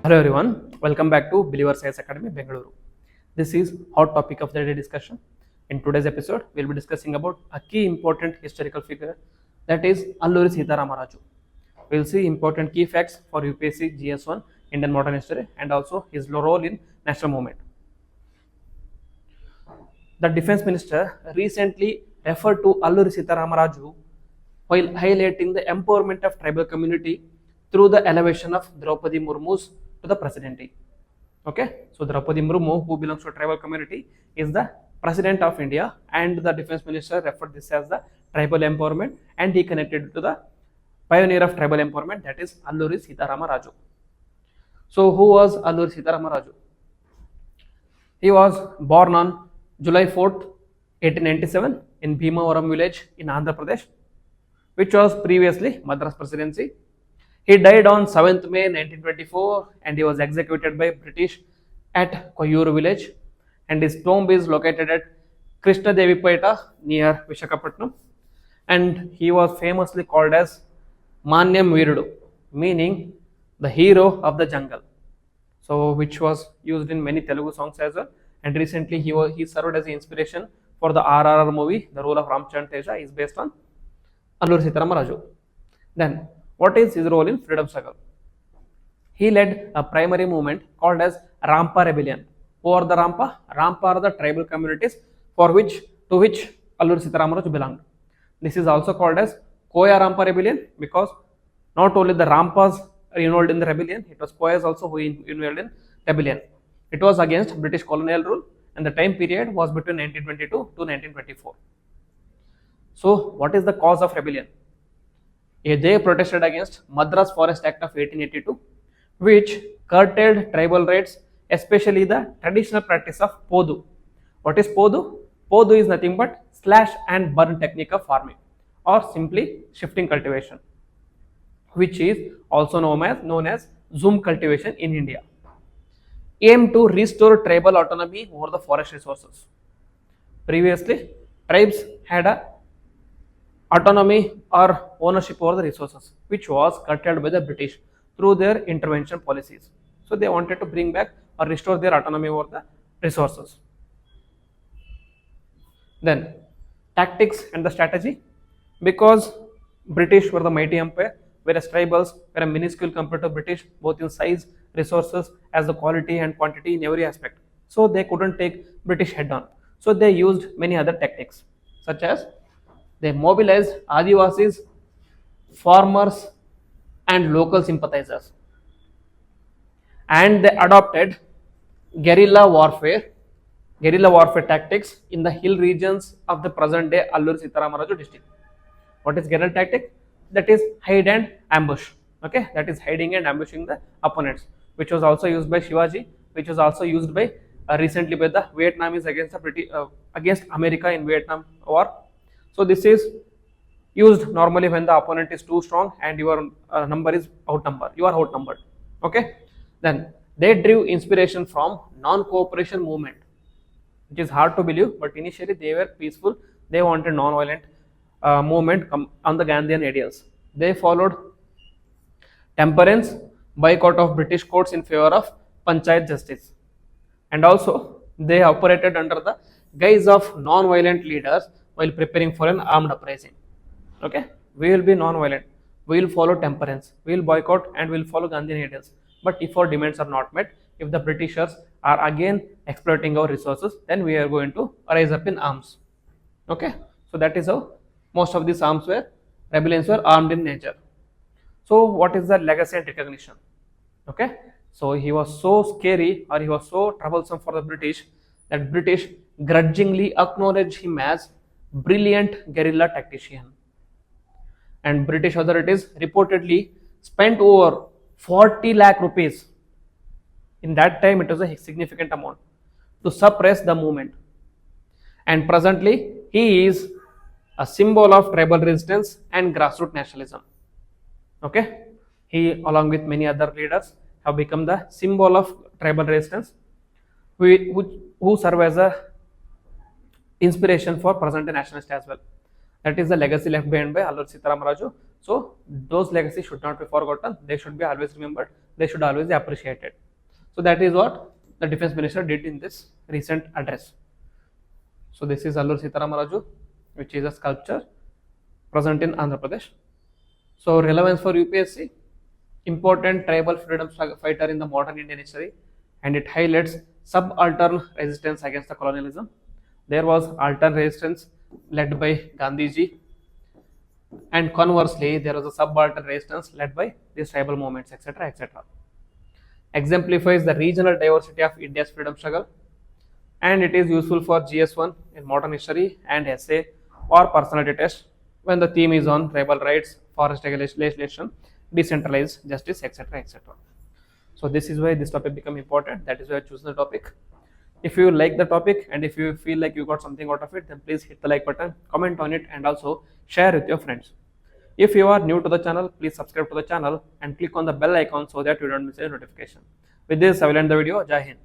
Hello everyone, welcome back to Believers IAS Academy, Bengaluru. This is hot topic of the day discussion. In today's episode, we'll be discussing about a key important historical figure, that is Alluri Sitarama Raju. We'll see important key facts for UPSC GS1 Indian modern history and also his role in national movement. The defense minister recently referred to Alluri Sitarama Raju while highlighting the empowerment of tribal community through the elevation of Draupadi Murmu's to the presidency. Okay, so Draupadi Murmu, who belongs to a tribal community, is the president of India, and the defense minister referred this as the tribal empowerment, and he connected to the pioneer of tribal empowerment, that is Alluri Sitarama Raju. So who was Alluri Sitarama Raju? He was born on July 4th, 1897 in Bhimavaram village in Andhra Pradesh, which was previously Madras Presidency. He died on 7th May 1924 and he was executed by British at Koyuru village, and his tomb is located at Krishna Devi Peta near Visakhapatnam, and he was famously called as Manyam Veerudu, meaning the hero of the jungle, so which was used in many Telugu songs as well, and recently he served as the inspiration for the RRR movie. The role of Ramchandra Teja is based on Alluri Sitarama Raju. Then what is his role in freedom struggle? He led a primary movement called as Rampa Rebellion. Who are the Rampa? Rampa are the tribal communities to which Alluri Sitarama Raju belonged. This is also called as Koya Rampa Rebellion because not only the Rampas are involved in the rebellion, it was Koyas also who involved in rebellion. It was against British colonial rule, and the time period was between 1922 to 1924. So what is the cause of rebellion? They protested against Madras Forest Act of 1882, which curtailed tribal rights, especially the traditional practice of Podu. What is Podu? Podu is nothing but slash and burn technique of farming, or simply shifting cultivation, which is also known as zoom cultivation in India, aimed to restore tribal autonomy over the forest resources. Previously, tribes had a autonomy or ownership over the resources, which was curtailed by the British through their intervention policies. So they wanted to bring back or restore their autonomy over the resources. Then tactics and the strategy, because British were the mighty empire, whereas tribals were a minuscule compared to British, both in size, resources, as the quality and quantity in every aspect. So they couldn't take British head on. So they used many other tactics, such as they mobilized Adivasis, farmers, and local sympathizers, and they adopted guerrilla warfare tactics in the hill regions of the present day Alluri Sitarama Raju district. What is guerrilla tactic? That is hide and ambush. Okay, that is hiding and ambushing the opponents, which was also used by Shivaji, which was also used by recently by the Vietnamese against America in Vietnam War. So this is used normally when the opponent is too strong and your number is outnumbered. You are outnumbered. Okay. Then they drew inspiration from non-cooperation movement, which is hard to believe, but initially they were peaceful. They wanted non-violent movement on the Gandhian ideals. They followed temperance, boycott of British courts in favor of panchayat justice, and also they operated under the guise of non-violent leaders while preparing for an armed uprising. Okay, we will be non-violent, we will follow temperance, we will boycott, and we will follow Gandhian ideals. But if our demands are not met, if the Britishers are again exploiting our resources, then we are going to rise up in arms. Okay, so that is how most of these rebellions were armed in nature. So what is the legacy and recognition? Okay, so he was so scary, or he was so troublesome for the British, that British grudgingly acknowledged him as brilliant guerrilla tactician, and British authorities reportedly spent over 40 lakh rupees. In that time it was a significant amount to suppress the movement, and presently he is a symbol of tribal resistance and grassroots nationalism. Okay, he along with many other leaders have become the symbol of tribal resistance, who serve as a inspiration for present day nationalists as well. That is the legacy left behind by Alluri Sitarama Raju. So those legacies should not be forgotten. They should be always remembered. they should always be appreciated. So that is what the defense minister did in this recent address. So this is Alluri Sitarama Raju, which is a sculpture present in Andhra Pradesh. So relevance for UPSC, important tribal freedom fighter in the modern Indian history, and it highlights subaltern resistance against the colonialism. There was altern resistance led by Gandhiji, and conversely there was a subaltern resistance led by these tribal movements, etc., etc. Exemplifies the regional diversity of India's freedom struggle, and it is useful for GS1 in modern history and essay or personality test when the theme is on tribal rights, forest legislation, decentralized justice, etc., etc. So this is why this topic become important. That is why I choose the topic. If you like the topic and if you feel like you got something out of it, then please hit the like button, comment on it, and also share with your friends. If you are new to the channel, please subscribe to the channel and click on the bell icon so that you don't miss a notification. With this, I will end the video. Jai Hind.